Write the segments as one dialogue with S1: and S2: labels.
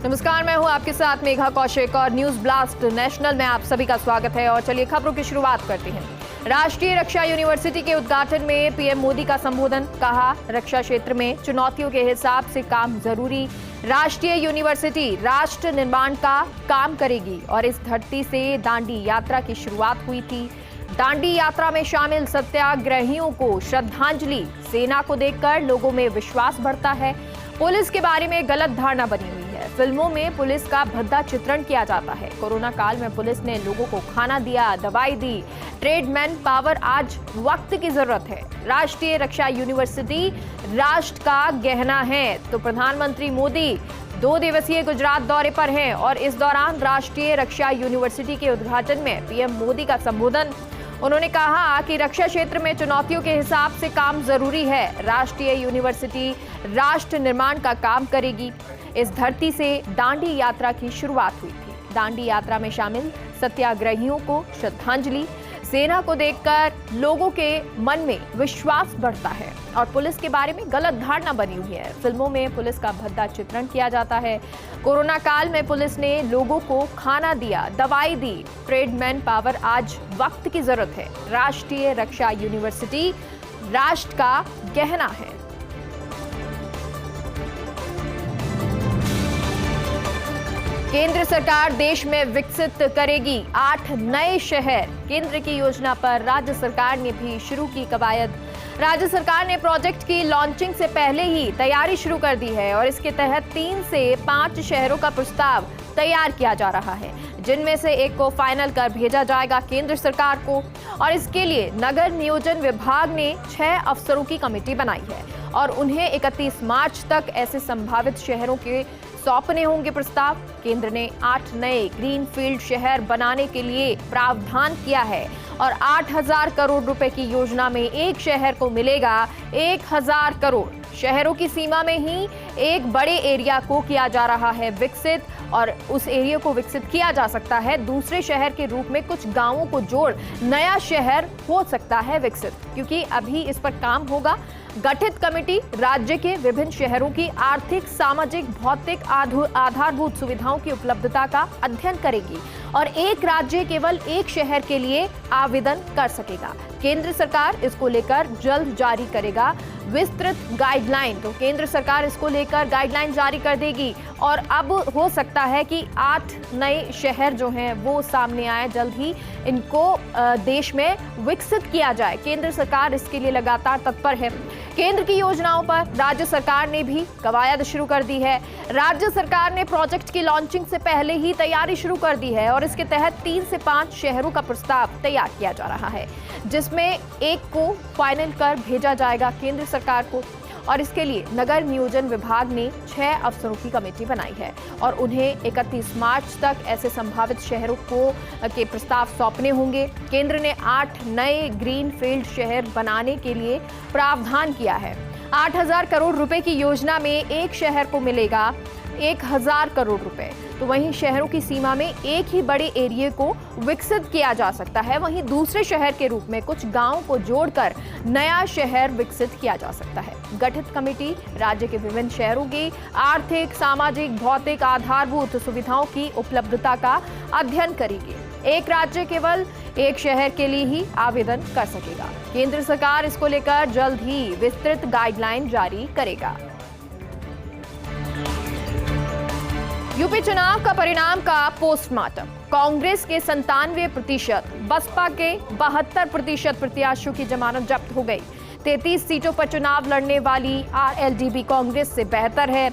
S1: नमस्कार, मैं हूं आपके साथ मेघा कौशिक और न्यूज ब्लास्ट नेशनल में आप सभी का स्वागत है। और चलिए खबरों की शुरुआत करते हैं। राष्ट्रीय रक्षा यूनिवर्सिटी के उद्घाटन में पीएम मोदी का संबोधन। कहा, रक्षा क्षेत्र में चुनौतियों के हिसाब से काम जरूरी। राष्ट्रीय यूनिवर्सिटी राष्ट्र निर्माण का काम करेगी। और इस धरती से दांडी यात्रा की शुरुआत हुई थी। दांडी यात्रा में शामिल सत्याग्रहियों को श्रद्धांजलि। सेना को देखकर लोगों में विश्वास बढ़ता है। पुलिस के बारे में गलत धारणा बनी हुई है। फिल्मों में पुलिस का भद्दा चित्रण किया जाता है। कोरोना काल में पुलिस ने लोगों को खाना दिया, दवाई दी। ट्रेड मैन पावर आज वक्त की जरूरत है। राष्ट्रीय रक्षा यूनिवर्सिटी राष्ट्र का गहना है। तो प्रधानमंत्री मोदी 2 दिवसीय गुजरात दौरे पर हैं और इस दौरान राष्ट्रीय रक्षा यूनिवर्सिटी के उद्घाटन में पीएम मोदी का संबोधन। उन्होंने कहा कि रक्षा क्षेत्र में चुनौतियों के हिसाब से काम जरूरी है। राष्ट्रीय यूनिवर्सिटी राष्ट्र निर्माण का काम करेगी। इस धरती से दांडी यात्रा की शुरुआत हुई थी। दांडी यात्रा में शामिल सत्याग्रहियों को श्रद्धांजलि। सेना को देखकर लोगों के मन में विश्वास बढ़ता है। और पुलिस के बारे में गलत धारणा बनी हुई है। फिल्मों में पुलिस का भद्दा चित्रण किया जाता है। कोरोना काल में पुलिस ने लोगों को खाना दिया, दवाई दी। ट्रेड मैन पावर आज वक्त की जरूरत है। राष्ट्रीय रक्षा यूनिवर्सिटी राष्ट्र का गहना है। केंद्र सरकार देश में विकसित करेगी 8 नए शहर। केंद्र की योजना पर राज्य सरकार ने भी शुरू की कवायद। राज्य सरकार ने प्रोजेक्ट की लॉन्चिंग से पहले ही तैयारी शुरू कर दी है और इसके तहत 3 से 5 शहरों का प्रस्ताव तैयार किया जा रहा है, जिनमें से एक को फाइनल कर भेजा जाएगा केंद्र सरकार को। और इसके लिए नगर नियोजन विभाग ने 6 अफसरों की कमेटी बनाई है और उन्हें 31 मार्च तक ऐसे संभावित शहरों के सौंपने होंगे प्रस्ताव। केंद्र ने 8 नए ग्रीनफील्ड शहर बनाने के लिए प्रावधान किया है और 8,000 करोड़ रुपए की योजना में एक शहर को मिलेगा 1,000 करोड़। शहरों की सीमा में ही एक बड़े एरिया को किया जा रहा है विकसित और उस एरिया को विकसित किया जा सकता है। दूसरे शहर के रूप में कुछ गांवों को जोड़ नया शहर हो सकता है विकसित, क्योंकि अभी इस पर काम होगा। गठित कमेटी राज्य के विभिन्न शहरों की आर्थिक, सामाजिक, भौतिक आधारभूत सुविधाओं की उपलब्धता का अध्ययन करेगी और एक राज्य केवल एक शहर के लिए आवेदन कर सकेगा। केंद्र सरकार इसको लेकर जल्द जारी करेगा विस्तृत गाइडलाइन। तो केंद्र सरकार इसको लेकर गाइडलाइन जारी कर देगी और अब हो सकता है कि 8 नए शहर जो हैं वो सामने आए। जल्द ही इनको देश में विकसित किया जाए। केंद्र सरकार इसके लिए लगातार तत्पर है। केंद्र की योजनाओं पर राज्य सरकार ने भी कवायद शुरू कर दी है। राज्य सरकार ने प्रोजेक्ट की लॉन्चिंग से पहले ही तैयारी शुरू कर दी है और इसके तहत 3 से 5 शहरों का प्रस्ताव तैयार किया जा रहा है, जिसमें एक को फाइनल कर भेजा जाएगा केंद्र सरकार को। और इसके लिए नगर नियोजन विभाग ने 6 अफसरों की कमेटी बनाई है और उन्हें 31 मार्च तक ऐसे संभावित शहरों के प्रस्ताव सौंपने होंगे। केंद्र ने 8 नए ग्रीनफील्ड शहर बनाने के लिए प्रावधान किया है। 8,000 करोड़ रुपए की योजना में एक शहर को मिलेगा 1,000 करोड़ रुपए। तो वहीं शहरों की सीमा में एक ही बड़े एरिया को विकसित किया जा सकता है। वहीं दूसरे शहर के रूप में कुछ गांवों को जोड़कर नया शहर विकसित किया जा सकता है। गठित कमेटी राज्य के विभिन्न शहरों की आर्थिक, सामाजिक, भौतिक आधारभूत सुविधाओं की उपलब्धता का अध्ययन करेगी। एक राज्य केवल एक शहर के लिए ही आवेदन कर सकेगा। केंद्र सरकार इसको लेकर जल्द ही विस्तृत गाइडलाइन जारी करेगा। यूपी चुनाव का परिणाम का पोस्टमार्टम। कांग्रेस के 97%, बसपा के 72% प्रत्याशियों की जमानत जब्त हो गई। 33 सीटों पर चुनाव लड़ने वाली आरएलडी कांग्रेस से बेहतर है।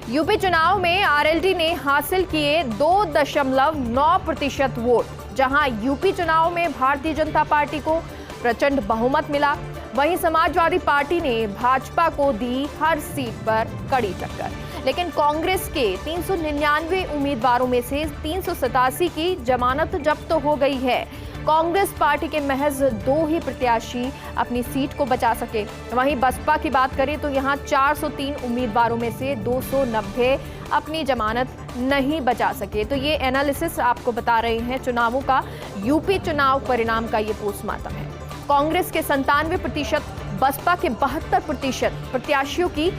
S1: यूपी चुनाव में आरएलडी ने हासिल किए 2.9% वोट। जहां यूपी चुनाव में भारतीय जनता पार्टी को प्रचंड बहुमत मिला, वहीं समाजवादी पार्टी ने भाजपा को दी हर सीट पर कड़ी टक्कर। लेकिन कांग्रेस के 399 उम्मीदवारों में से 387 की जमानत जब्त तो हो गई है। कांग्रेस पार्टी के महज 2 ही प्रत्याशी अपनी सीट को बचा सके। वहीं बसपा की बात करें तो यहां 403 उम्मीदवारों में से 290 अपनी जमानत नहीं बचा सके। तो ये एनालिसिस आपको बता रहे हैं चुनावों का। यूपी चुनाव परिणाम का ये पोस्टमार्टम है। कांग्रेस के 97%, बसपा के 72% प्रत्याशियों की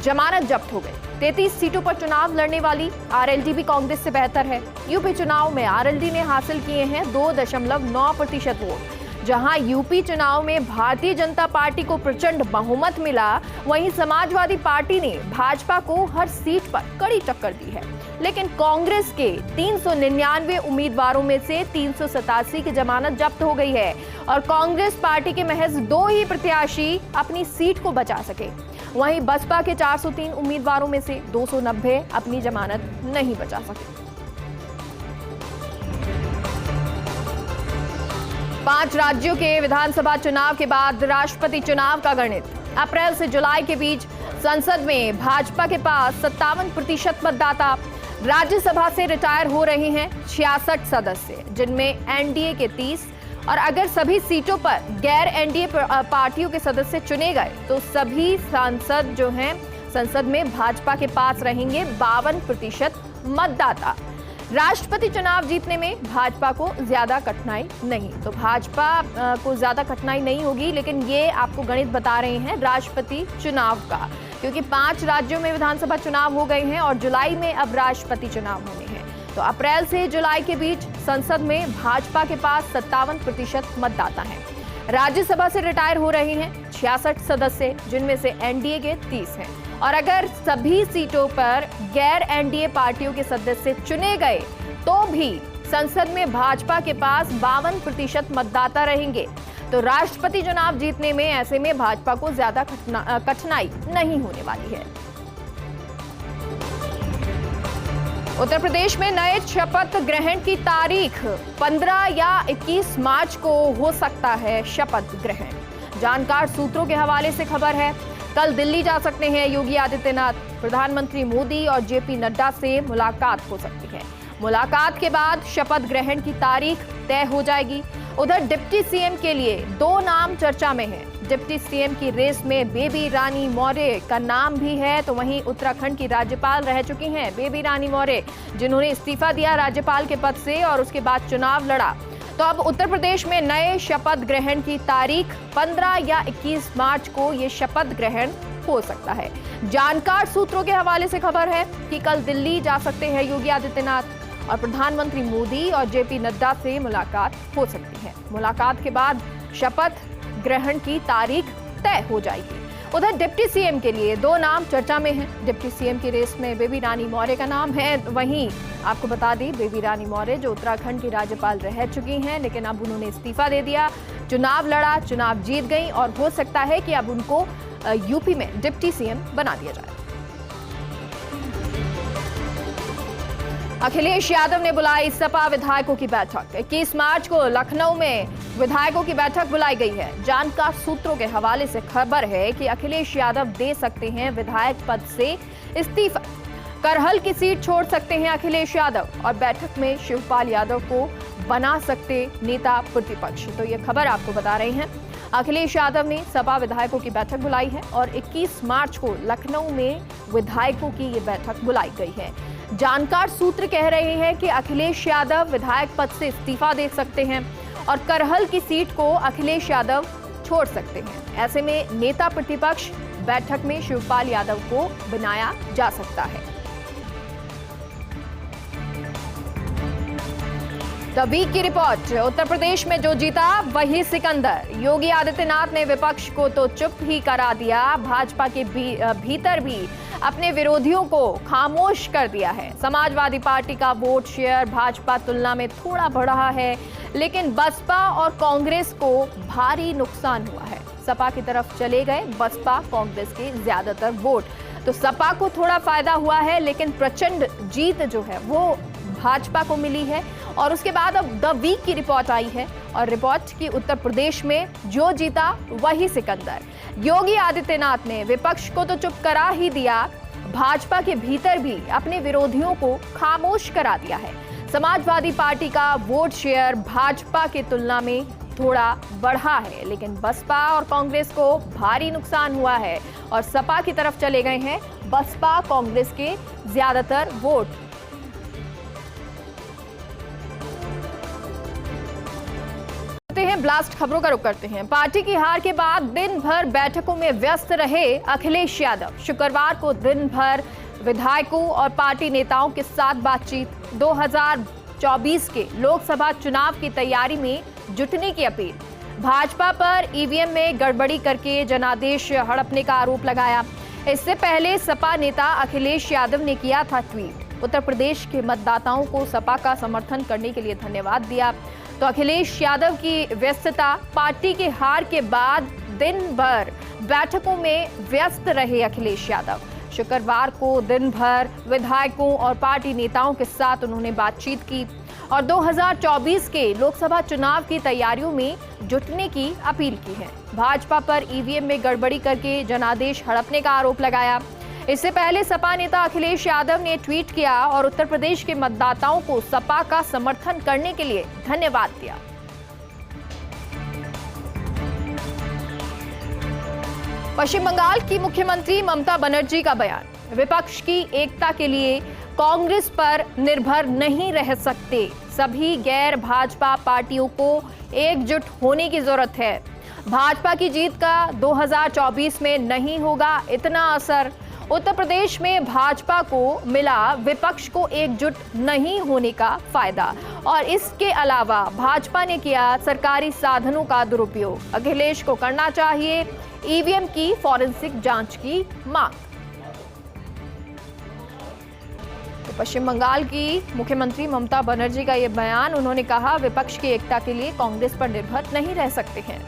S1: जमानत जब्त हो गई। 33 सीटों पर चुनाव लड़ने वाली आरएलडी भी कांग्रेस से बेहतर है। यूपी चुनाव में आरएलडी ने हासिल किए हैं 2.9% वोट। जहां यूपी चुनाव में भारतीय जनता पार्टी को प्रचंड बहुमत मिला, वहीं समाजवादी पार्टी ने भाजपा को हर सीट पर कड़ी टक्कर दी है। लेकिन कांग्रेस के 399 उम्मीदवारों में से 387 की जमानत जब्त हो गई है और कांग्रेस पार्टी के महज 2 ही प्रत्याशी अपनी सीट को बचा सके। वहीं बसपा के 403 उम्मीदवारों में से 290 अपनी जमानत नहीं बचा सके। 5 राज्यों के विधानसभा चुनाव के बाद राष्ट्रपति चुनाव का गणित। अप्रैल से जुलाई के बीच संसद में भाजपा के पास 57% मतदाता। राज्यसभा से रिटायर हो रहे हैं 66 सदस्य, जिनमें एनडीए के 30, और अगर सभी सीटों पर गैर एनडीए पार्टियों के सदस्य चुने गए तो सभी सांसद जो हैं संसद में भाजपा के पास रहेंगे 52% मतदाता। राष्ट्रपति चुनाव जीतने में भाजपा को ज्यादा कठिनाई नहीं, तो भाजपा को ज्यादा कठिनाई नहीं होगी, लेकिन ये आपको गणित बता रहे हैं राष्ट्रपति चुनाव का, क्योंकि 5 राज्यों में विधानसभा चुनाव हो गए हैं और जुलाई में अब राष्ट्रपति चुनाव होने हैं। तो अप्रैल से जुलाई के बीच संसद में भाजपा के पास 57% मतदाता हैं। राज्यसभा से रिटायर हो रहे हैं 66 सदस्य, जिनमें से एनडीए के 30 हैं, और अगर सभी सीटों पर गैर एनडीए पार्टियों के सदस्य चुने गए तो भी संसद में भाजपा के पास 52% मतदाता रहेंगे। तो राष्ट्रपति चुनाव जीतने में ऐसे में भाजपा को ज्यादा कठिनाई नहीं होने वाली है। उत्तर प्रदेश में नए शपथ ग्रहण की तारीख 15 या 21 मार्च को हो सकता है शपथ ग्रहण। जानकार सूत्रों के हवाले से खबर है, कल दिल्ली जा सकते हैं योगी आदित्यनाथ। प्रधानमंत्री मोदी और जेपी नड्डा से मुलाकात हो सकती है। मुलाकात के बाद शपथ ग्रहण की तारीख तय हो जाएगी। उधर डिप्टी सीएम के लिए 2 नाम चर्चा में हैं। डिप्टी सीएम की रेस में बेबी रानी मौर्य का नाम भी है, तो वहीं उत्तराखंड की राज्यपाल रह चुकी हैं बेबी रानी मौर्य, जिन्होंने इस्तीफा दिया राज्यपाल के पद से और उसके बाद चुनाव लड़ा। तो अब उत्तर प्रदेश में नए शपथ ग्रहण की तारीख 15 या 21 मार्च को ये शपथ ग्रहण हो सकता है। जानकार सूत्रों के हवाले से खबर है कि कल दिल्ली जा सकते हैं योगी आदित्यनाथ और प्रधानमंत्री मोदी और जेपी नड्डा से मुलाकात हो सकती है। मुलाकात के बाद शपथ ग्रहण की तारीख तय हो जाएगी। उधर डिप्टी सीएम के लिए 2 नाम चर्चा में हैं। डिप्टी सीएम की रेस में बेबी रानी मौर्य का नाम है। वहीं आपको बता दें, बेबी रानी मौर्य जो उत्तराखंड की राज्यपाल रह चुकी हैं, लेकिन अब उन्होंने इस्तीफा दे दिया, चुनाव लड़ा, चुनाव जीत गई और हो सकता है कि अब उनको यूपी में डिप्टी सीएम बना दिया जाए। अखिलेश यादव ने बुलाई सपा विधायकों की बैठक। 21 मार्च को लखनऊ में विधायकों की बैठक बुलाई गई है। जानकार सूत्रों के हवाले से खबर है कि अखिलेश यादव दे सकते हैं विधायक पद से इस्तीफा। करहल की सीट छोड़ सकते हैं अखिलेश यादव और बैठक में शिवपाल यादव को बना सकते नेता प्रतिपक्ष। तो ये खबर आपको बता रहे हैं। अखिलेश यादव ने सपा विधायकों की बैठक बुलाई है और 21 मार्च को लखनऊ में विधायकों की ये बैठक बुलाई गई है। जानकार सूत्र कह रहे हैं कि अखिलेश यादव विधायक पद से इस्तीफा दे सकते हैं और करहल की सीट को अखिलेश यादव छोड़ सकते हैं। ऐसे में नेता प्रतिपक्ष बैठक में शिवपाल यादव को बनाया जा सकता है। द वीक की रिपोर्ट। उत्तर प्रदेश में जो जीता वही सिकंदर। योगी आदित्यनाथ ने विपक्ष को तो चुप ही करा दिया, भाजपा के भीतर भी अपने विरोधियों को खामोश कर दिया है। समाजवादी पार्टी का वोट शेयर भाजपा तुलना में थोड़ा बढ़ा है, लेकिन बसपा और कांग्रेस को भारी नुकसान हुआ है। सपा की तरफ चले गए बसपा कांग्रेस के ज्यादातर वोट, तो सपा को थोड़ा फायदा हुआ है, लेकिन प्रचंड जीत जो है वो भाजपा को मिली है। और उसके बाद अब द वीक की रिपोर्ट आई है और रिपोर्ट की उत्तर प्रदेश में जो जीता वही सिकंदर। योगी आदित्यनाथ ने विपक्ष को तो चुप करा ही दिया, भाजपा के भीतर भी अपने विरोधियों को खामोश करा दिया है। समाजवादी पार्टी का वोट शेयर भाजपा की तुलना में थोड़ा बढ़ा है, लेकिन बसपा और कांग्रेस को भारी नुकसान हुआ है और सपा की तरफ चले गए हैं बसपा कांग्रेस के ज्यादातर वोट। ब्लास्ट खबरों का रुख करते हैं। पार्टी की हार के बाद दिन भर बैठकों में व्यस्त रहे अखिलेश यादव। शुक्रवार को दिन भर विधायकों और पार्टी नेताओं के साथ बातचीत, 2024 के लोकसभा चुनाव की तैयारी में जुटने की अपील, भाजपा पर ईवीएम में गड़बड़ी करके जनादेश हड़पने का आरोप लगाया। इससे पहले सपा नेता अखिलेश यादव ने किया था ट्वीट, उत्तर प्रदेश के मतदाताओं को सपा का समर्थन करने के लिए धन्यवाद दिया। तो अखिलेश यादव की व्यस्तता, पार्टी के हार के बाद दिन भर बैठकों में व्यस्त रहे अखिलेश यादव। शुक्रवार को दिन भर विधायकों और पार्टी नेताओं के साथ उन्होंने बातचीत की और 2024 के लोकसभा चुनाव की तैयारियों में जुटने की अपील की है। भाजपा पर ईवीएम में गड़बड़ी करके जनादेश हड़पने का आरोप लगाया। इससे पहले सपा नेता अखिलेश यादव ने ट्वीट किया और उत्तर प्रदेश के मतदाताओं को सपा का समर्थन करने के लिए धन्यवाद दिया। पश्चिम बंगाल की मुख्यमंत्री ममता बनर्जी का बयान, विपक्ष की एकता के लिए कांग्रेस पर निर्भर नहीं रह सकते, सभी गैर भाजपा पार्टियों को एकजुट होने की जरूरत है। भाजपा की जीत का 2024 में नहीं होगा इतना असर। उत्तर प्रदेश में भाजपा को मिला विपक्ष को एकजुट नहीं होने का फायदा और इसके अलावा भाजपा ने किया सरकारी साधनों का दुरुपयोग। अखिलेश को करना चाहिए ईवीएम की फॉरेंसिक जांच की मांग। तो पश्चिम बंगाल की मुख्यमंत्री ममता बनर्जी का यह बयान, उन्होंने कहा विपक्ष की एकता के लिए कांग्रेस पर निर्भर नहीं रह सकते हैं।